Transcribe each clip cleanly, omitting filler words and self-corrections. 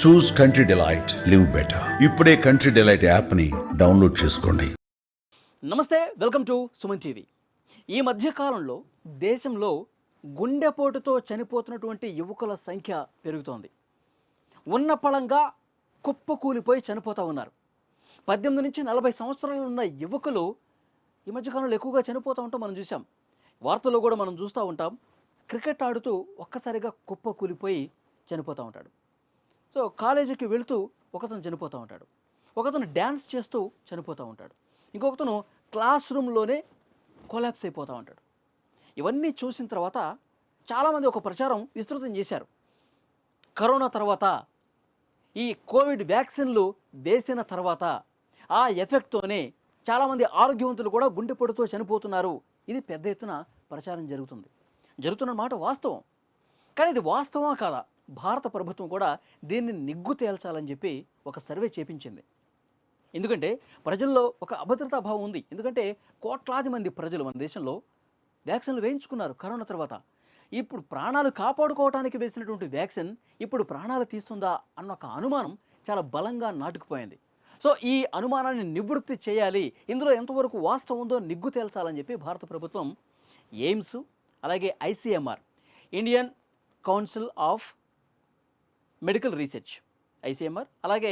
చూస్ country delight, live better. ఇప్పుడే country delight యాప్ని download చేసుకోండి. నమస్తే, వెల్కమ్ టు సుమన్ టీవీ. ఈ మధ్యకాలంలో దేశంలో గుండెపోటుతో చనిపోతున్నటువంటి యువకుల సంఖ్య పెరుగుతోంది. ఉన్న పళంగా కుప్పకూలిపోయి చనిపోతూ ఉన్నారు. 18 నుంచి 40 సంవత్సరాలు ఉన్న యువకులు ఈ మధ్యకాలంలో ఎక్కువగా చనిపోతూ ఉంటాం మనం చూసాం. వార్తల్లో కూడా మనం చూస్తూ ఉంటాం. క్రికెట్ ఆడుతూ ఒక్కసారిగా కుప్పకూలిపోయి చనిపోతూ ఉంటాడు. సో కాలేజీకి వెళుతూ ఒకతను చనిపోతూ ఉంటాడు. ఒకతను డ్యాన్స్ చేస్తూ చనిపోతూ ఉంటాడు. ఇంకొకతను క్లాస్ రూమ్లోనే కొలాప్స్ అయిపోతూ ఉంటాడు. ఇవన్నీ చూసిన తర్వాత చాలామంది ఒక ప్రచారం విస్తృతం చేశారు. కరోనా తర్వాత ఈ కోవిడ్ వ్యాక్సిన్లు వేసిన తర్వాత ఆ ఎఫెక్ట్తోనే చాలామంది ఆరోగ్యవంతులు కూడా గుండెపోటుతో చనిపోతున్నారు. ఇది పెద్ద ఎత్తున ప్రచారం జరుగుతున్న మాట వాస్తవం. కానీ ఇది వాస్తవమా కాదా? భారత ప్రభుత్వం కూడా దీన్ని నిగ్గు తేల్చాలని చెప్పి ఒక సర్వే చేపించింది. ఎందుకంటే ప్రజల్లో ఒక అభద్రతా భావం ఉంది. ఎందుకంటే కోట్లాది మంది ప్రజలు మన దేశంలో వ్యాక్సిన్లు వేయించుకున్నారు కరోనా తర్వాత. ఇప్పుడు ప్రాణాలు కాపాడుకోవడానికి వేసినటువంటి వ్యాక్సిన్ ఇప్పుడు ప్రాణాలు తీస్తుందా అన్న ఒక అనుమానం చాలా బలంగా నాటుకుపోయింది. సో ఈ అనుమానాన్ని నివృత్తి చేయాలి, ఇందులో ఎంతవరకు వాస్తవం ఉందో నిగ్గు తేల్చాలని చెప్పి భారత ప్రభుత్వం ఎయిమ్స్, అలాగే ICMR, Indian council of medical research ICMR, అలాగే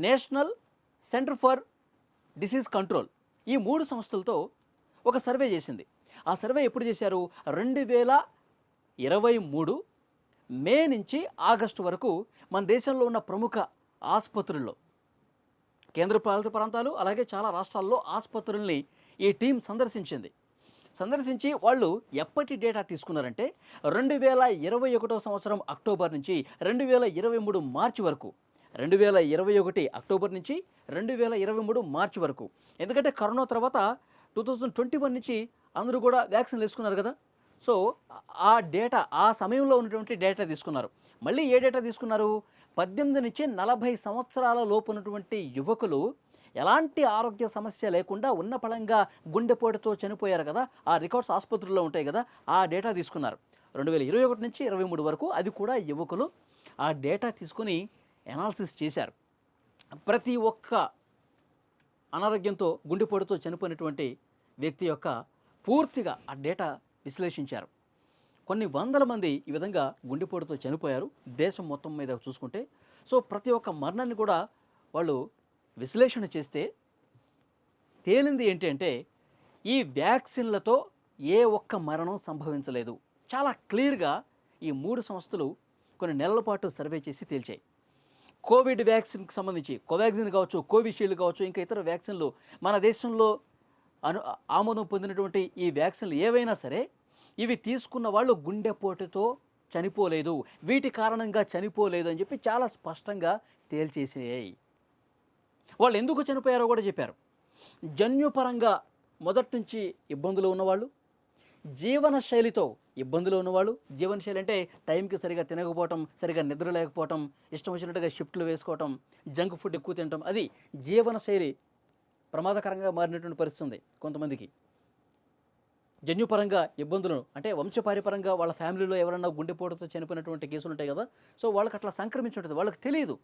national centre for disease control, ఈ 3 సంస్థలతో ఒక సర్వే చేసింది. ఆ సర్వే ఎప్పుడు చేశారు? 2023 మే నుంచి ఆగస్టు వరకు మన దేశంలో ఉన్న ప్రముఖ ఆసుపత్రుల్లో, కేంద్రపాలిత ప్రాంతాలు, అలాగే చాలా రాష్ట్రాల్లో ఆసుపత్రుల్ని ఈ టీం సందర్శించి వాళ్ళు ఎప్పటి డేటా తీసుకున్నారంటే 2021 సంవత్సరం అక్టోబర్ నుంచి 2023 మార్చి వరకు, 2021 అక్టోబర్ నుంచి 2023 మార్చి వరకు. ఎందుకంటే కరోనా తర్వాత 2021 నుంచి అందరూ కూడా వ్యాక్సిన్లు వేసుకున్నారు కదా. సో ఆ డేటా, ఆ సమయంలో ఉన్నటువంటి డేటా తీసుకున్నారు. మళ్ళీ ఏ డేటా తీసుకున్నారు? 18 నుంచి 40 సంవత్సరాల లోపు ఉన్నటువంటి యువకులు ఎలాంటి ఆరోగ్య సమస్య లేకుండా ఉన్న పళంగా గుండెపోటుతో చనిపోయారు కదా, ఆ రికార్డ్స్ ఆసుపత్రుల్లో ఉంటాయి కదా, ఆ డేటా తీసుకున్నారు 2021 నుంచి 23 వరకు. అది కూడా యువకులు ఆ డేటా తీసుకుని ఎనాలిసిస్ చేశారు. ప్రతి ఒక్క అనారోగ్యంతో గుండెపోటుతో చనిపోయినటువంటి వ్యక్తి యొక్క పూర్తిగా ఆ డేటా విశ్లేషించారు. కొన్ని వందల మంది ఈ విధంగా గుండెపోటుతో చనిపోయారు దేశం మొత్తం మీద చూసుకుంటే. సో ప్రతి ఒక్క మరణాన్ని కూడా వాళ్ళు విశ్లేషణ చేస్తే తేలింది ఏంటి అంటే ఈ వ్యాక్సిన్లతో ఏ ఒక్క మరణం సంభవించలేదు. చాలా క్లియర్గా ఈ 3 సంస్థలు కొన్ని నెలల పాటు సర్వే చేసి తేల్చాయి. కోవిడ్ వ్యాక్సిన్కి సంబంధించి కోవాక్సిన్ కావచ్చు, కోవిషీల్డ్ కావచ్చు, ఇంకా ఇతర వ్యాక్సిన్లు మన దేశంలో ఆమోదం పొందినటువంటి ఈ వ్యాక్సిన్లు ఏవైనా సరే ఇవి తీసుకున్న వాళ్ళు గుండెపోటుతో చనిపోలేదు, వీటి కారణంగా చనిపోలేదు అని చెప్పి చాలా స్పష్టంగా తేల్చేసాయి. వాళ్ళు ఎందుకు చనిపోయారో కూడా చెప్పారు. జన్యుపరంగా మొదటి నుంచి ఇబ్బందులు ఉన్నవాళ్ళు, జీవనశైలితో ఇబ్బందులు ఉన్నవాళ్ళు, జీవనశైలి అంటే టైంకి సరిగా తినకపోవటం, సరిగా నిద్ర లేకపోవటం, ఇష్టం వచ్చినట్టుగా షిఫ్ట్లు వేసుకోవటం, జంక్ ఫుడ్ ఎక్కువ తినటం, అది జీవనశైలి ప్రమాదకరంగా మారినటువంటి పరిస్థితి ఉంది కొంతమందికి. జన్యుపరంగా ఇబ్బందులు అంటే వంశపారిపరంగా వాళ్ళ ఫ్యామిలీలో ఎవరన్నా గుండెపోటుతో చనిపోయినటువంటి కేసులు ఉంటాయి కదా. సో వాళ్ళకి అట్లా సంక్రమించి ఉంటుంది, వాళ్ళకి తెలియదు.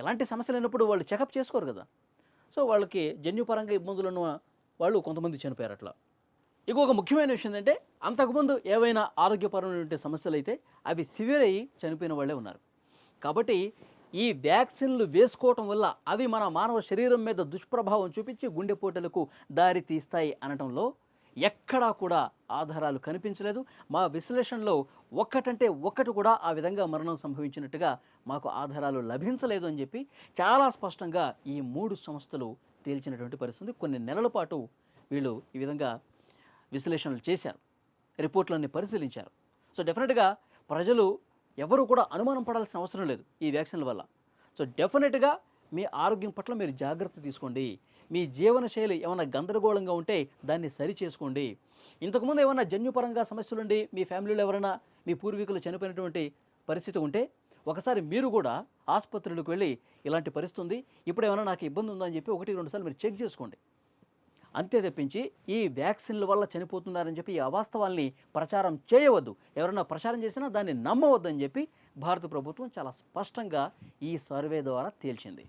ఎలాంటి సమస్యలు అయినప్పుడు వాళ్ళు చెకప్ చేసుకోరు కదా. సో వాళ్ళకి జన్యుపరంగా ఇబ్బందులు ఉన్న వాళ్ళు కొంతమంది చనిపోయారు అట్లా. ఇంకొక ముఖ్యమైన విషయం ఏంటంటే అంతకుముందు ఏవైనా ఆరోగ్యపరమైనటువంటి సమస్యలు అయితే అవి సివియర్ అయ్యి చనిపోయిన వాళ్ళే ఉన్నారు. కాబట్టి ఈ వ్యాక్సిన్లు వేసుకోవటం వల్ల అవి మన మానవ శరీరం మీద దుష్ప్రభావం చూపించి గుండెపోటులకు దారి తీస్తాయి అనటంలో ఎక్కడా కూడా ఆధారాలు కనిపించలేదు. మా విశ్లేషణలో ఒక్కటంటే ఒక్కటి కూడా ఆ విధంగా మరణం సంభవించినట్టుగా మాకు ఆధారాలు లభించలేదు అని చెప్పి చాలా స్పష్టంగా ఈ 3 సంస్థలు తేల్చినటువంటి పరిస్థితి. కొన్ని నెలల పాటు వీళ్ళు ఈ విధంగా విశ్లేషణలు చేశారు, రిపోర్ట్లన్నీ పరిశీలించారు. సో డెఫినెట్గా ప్రజలు ఎవరు కూడా అనుమానం పడాల్సిన అవసరం లేదు ఈ వ్యాక్సిన్ల వల్ల. సో డెఫినెట్గా మీ ఆరోగ్యం పట్ల మీరు జాగ్రత్త తీసుకోండి. మీ జీవనశైలి ఏమైనా గందరగోళంగా ఉంటే దాన్ని సరి చేసుకోండి. ఇంతకుముందు ఏమైనా జన్యుపరంగా సమస్యలుండి మీ ఫ్యామిలీలో ఎవరైనా మీ పూర్వీకులు చనిపోయినటువంటి పరిస్థితి ఉంటే ఒకసారి మీరు కూడా ఆసుపత్రులకు వెళ్ళి ఇలాంటి పరిస్థితి ఉంది, ఇప్పుడు ఏమైనా నాకు ఇబ్బంది ఉందని చెప్పి 1-2 సార్లు మీరు చెక్ చేసుకోండి. అంతే తప్పించి ఈ వ్యాక్సిన్ల వల్ల చనిపోతున్నారని చెప్పి ఈ అవాస్తవాల్ని ప్రచారం చేయవద్దు. ఎవరైనా ప్రచారం చేసినా దాన్ని నమ్మవద్దని చెప్పి భారత ప్రభుత్వం చాలా స్పష్టంగా ఈ సర్వే ద్వారా తేల్చింది.